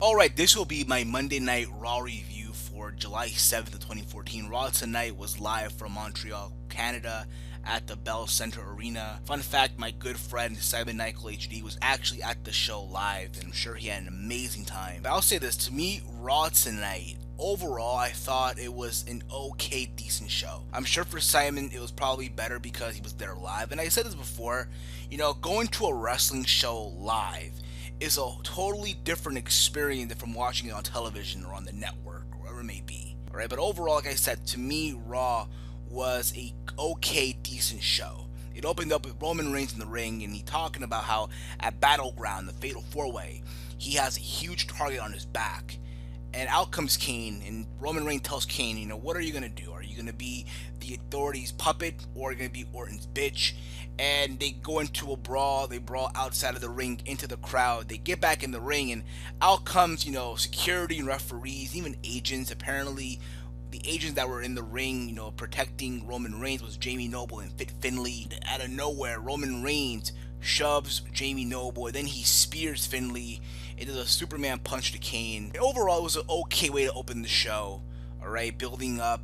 Alright, this will be my Monday Night Raw review for July 7th of 2014. Raw tonight was live from Montreal, Canada at the Bell Center Arena. Fun fact, my good friend Simon Michael HD was actually at the show live, and I'm sure he had an amazing time. But I'll say this, to me, Raw tonight, overall, I thought it was an okay, decent show. I'm sure for Simon, it was probably better because he was there live. And I said this before, going to a wrestling show live is a totally different experience than from watching it on television or on the network or wherever it may be. Alright, but overall, like I said, to me, Raw was a okay, decent show. It opened up with Roman Reigns in the ring, and he talking about how at Battleground, the Fatal 4-Way, he has a huge target on his back. And out comes Kane, and Roman Reigns tells Kane, what are you going to do? Are you going to be the Authority's puppet, or are you going to be Orton's bitch? And they go into a brawl. They brawl outside of the ring into the crowd. They get back in the ring, and out comes, security and referees, even agents. Apparently, the agents that were in the ring, protecting Roman Reigns was Jamie Noble and Fit Finlay. Out of nowhere, Roman Reigns shoves Jamie Noble, and then he spears Finlay into the Superman punch to Kane. And overall, it was an okay way to open the show. Alright, building up,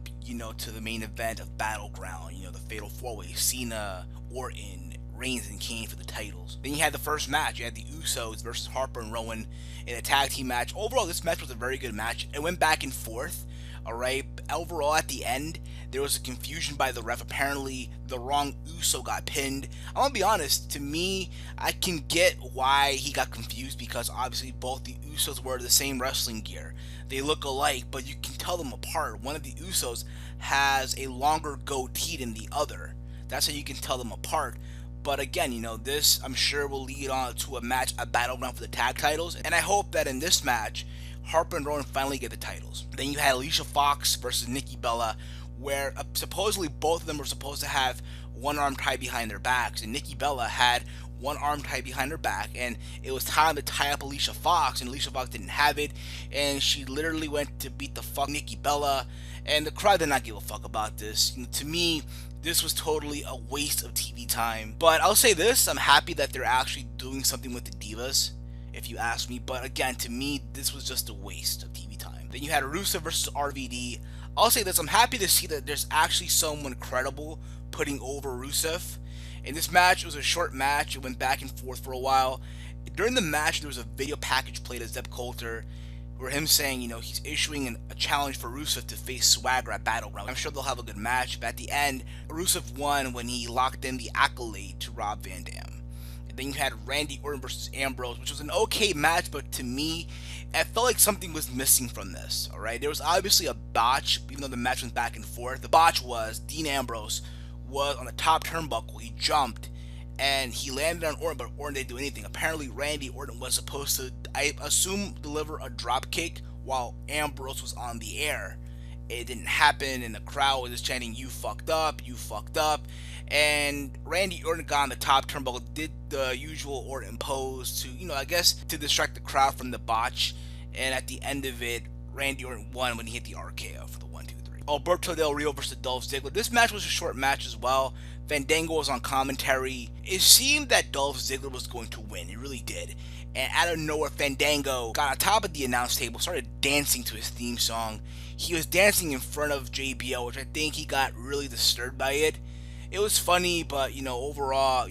to the main event of Battleground, the Fatal 4-Way, Cena, Orton, Reigns, and Kane for the titles. Then you had the first match. You had the Usos versus Harper and Rowan in a tag team match. Overall, this match was a very good match. It went back and forth. Alright, overall at the end, there was a confusion by the ref. Apparently, the wrong Uso got pinned. I'm gonna be honest, to me, I can get why he got confused because obviously both the Usos wear the same wrestling gear. They look alike, but you can tell them apart. One of the Usos has a longer goatee than the other. That's how you can tell them apart. But again, this I'm sure will lead on to a match, a battleground for the tag titles. And I hope that in this match, Harper and Rowan finally get the titles. Then you had Alicia Fox versus Nikki Bella, where supposedly both of them were supposed to have one arm tied behind their backs, and Nikki Bella had one arm tied behind her back, and it was time to tie up Alicia Fox, and Alicia Fox didn't have it, and she literally went to beat the fuck Nikki Bella, and the crowd did not give a fuck about this. To me, this was totally a waste of TV time. But I'll say this, I'm happy that they're actually doing something with the Divas, if you ask me. But again, to me, this was just a waste of TV time. Then you had Rusev versus RVD. I'll say this, I'm happy to see that there's actually someone credible putting over Rusev. In this match, it was a short match. It went back and forth for a while. During the match, there was a video package played at Zeb Coulter where him saying, he's issuing a challenge for Rusev to face Swagger at Battleground. I'm sure they'll have a good match, but at the end, Rusev won when he locked in the Accolade to Rob Van Dam. And then you had Randy Orton versus Ambrose, which was an okay match, but to me, it felt like something was missing from this, alright? There was obviously a botch, even though the match went back and forth. The botch was Dean Ambrose was on the top turnbuckle. He jumped, and he landed on Orton, but Orton didn't do anything. Apparently, Randy Orton was supposed to, I assume, deliver a drop kick while Ambrose was on the air. It didn't happen, and the crowd was just chanting, "You fucked up, you fucked up." And Randy Orton got on the top turnbuckle, did the usual Orton pose to, I guess, to distract the crowd from the botch. And at the end of it, Randy Orton won when he hit the RKO for the 1-2-3. Alberto Del Rio versus Dolph Ziggler. This match was a short match as well. Fandango was on commentary. It seemed that Dolph Ziggler was going to win. It really did. And out of nowhere, Fandango got on top of the announce table, started dancing to his theme song. He was dancing in front of JBL, which I think he got really disturbed by it. It was funny, but, overall,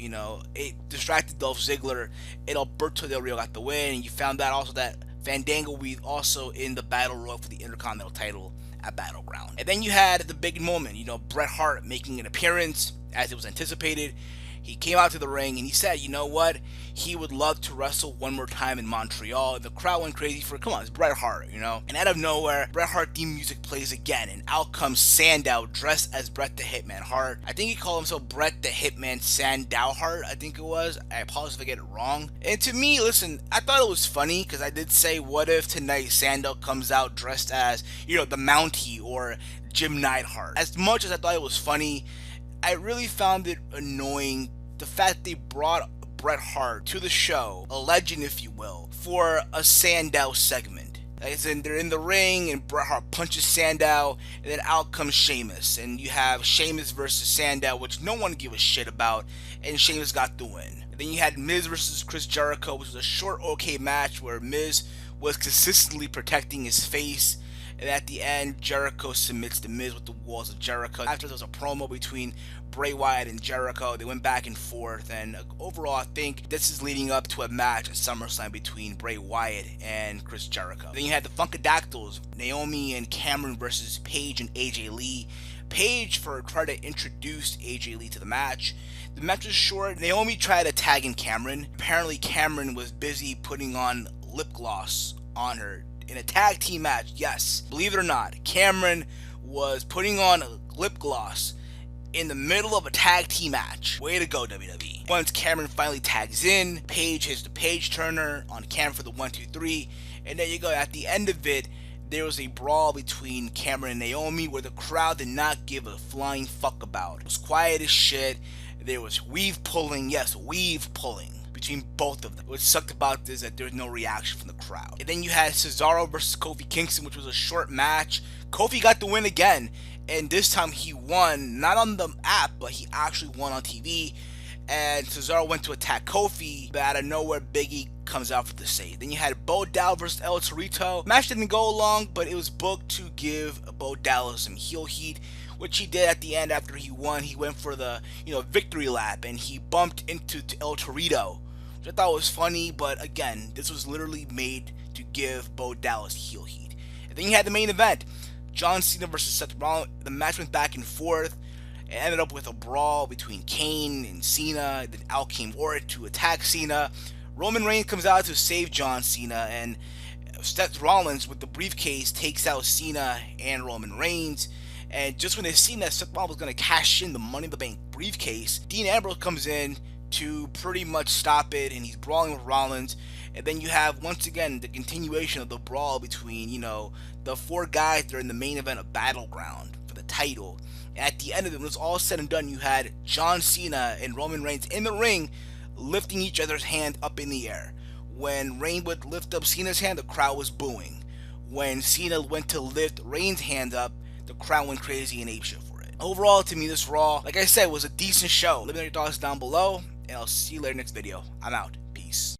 it distracted Dolph Ziggler, and Alberto Del Rio got the win. And you found out also that Fandango will be also in the Battle Royal for the Intercontinental title at Battleground. And then you had the big moment, Bret Hart making an appearance, as it was anticipated. He came out to the ring and he said, he would love to wrestle one more time in Montreal. And the crowd went crazy for, come on, it's Bret Hart, And out of nowhere, Bret Hart theme music plays again, and out comes Sandow dressed as Bret the Hitman Hart. I think he called himself Bret the Hitman Sandow Hart, I think it was. I apologize if I get it wrong. And to me, listen, I thought it was funny because I did say, what if tonight Sandow comes out dressed as, the Mountie or Jim Neidhart. As much as I thought it was funny, I really found it annoying the fact they brought Bret Hart to the show, a legend if you will, for a Sandow segment. As in, they're in the ring and Bret Hart punches Sandow, and then out comes Sheamus. And you have Sheamus versus Sandow, which no one gave a shit about, and Sheamus got the win. And then you had Miz versus Chris Jericho, which was a short, okay match where Miz was consistently protecting his face. And at the end, Jericho submits The Miz with the Walls of Jericho. After there was a promo between Bray Wyatt and Jericho, they went back and forth. And overall, I think this is leading up to a match at SummerSlam between Bray Wyatt and Chris Jericho. Then you had the Funkadactyls, Naomi and Cameron versus Paige and AJ Lee. Paige for trying to introduce AJ Lee to the match. The match was short. Naomi tried to tag in Cameron. Apparently, Cameron was busy putting on lip gloss on her in a tag team match. Yes, believe it or not, Cameron was putting on lip gloss in the middle of a tag team match. Way to go, WWE. Once Cameron finally tags in, Paige hits the page turner on Cameron for the 1-2-3, and there you go. At the end of it, there was a brawl between Cameron and Naomi where the crowd did not give a flying fuck about. It was quiet as shit. There was weave pulling, yes, weave pulling between both of them. What sucked about this is that there's no reaction from the crowd. And then you had Cesaro versus Kofi Kingston, which was a short match. Kofi got the win again, and this time he won, not on the app, but he actually won on TV. And Cesaro went to attack Kofi, but out of nowhere, Big E comes out for the save. Then you had Bo Dallas versus El Torito. Match didn't go long, but it was booked to give Bo Dallas some heel heat, which he did at the end after he won. He went for the victory lap, and he bumped into El Torito, which I thought was funny, but again, this was literally made to give Bo Dallas heel heat. And then you had the main event, John Cena versus Seth Rollins. The match went back and forth. It ended up with a brawl between Kane and Cena. Then out came Orton to attack Cena. Roman Reigns comes out to save John Cena, and Seth Rollins with the briefcase takes out Cena and Roman Reigns. And just when they seen that Seth Rollins was going to cash in the Money in the Bank briefcase, Dean Ambrose comes in to pretty much stop it, and he's brawling with Rollins. And then you have, once again, the continuation of the brawl between, the four guys that are in the main event of Battleground for the title. And at the end of it, when it's all said and done, you had John Cena and Roman Reigns in the ring lifting each other's hand up in the air. When Reigns would lift up Cena's hand, the crowd was booing. When Cena went to lift Reigns' hand up, the crowd went crazy and apeshit for it. Overall, to me, this Raw, like I said, was a decent show. Let me know your thoughts down below, and I'll see you later next video. I'm out. Peace.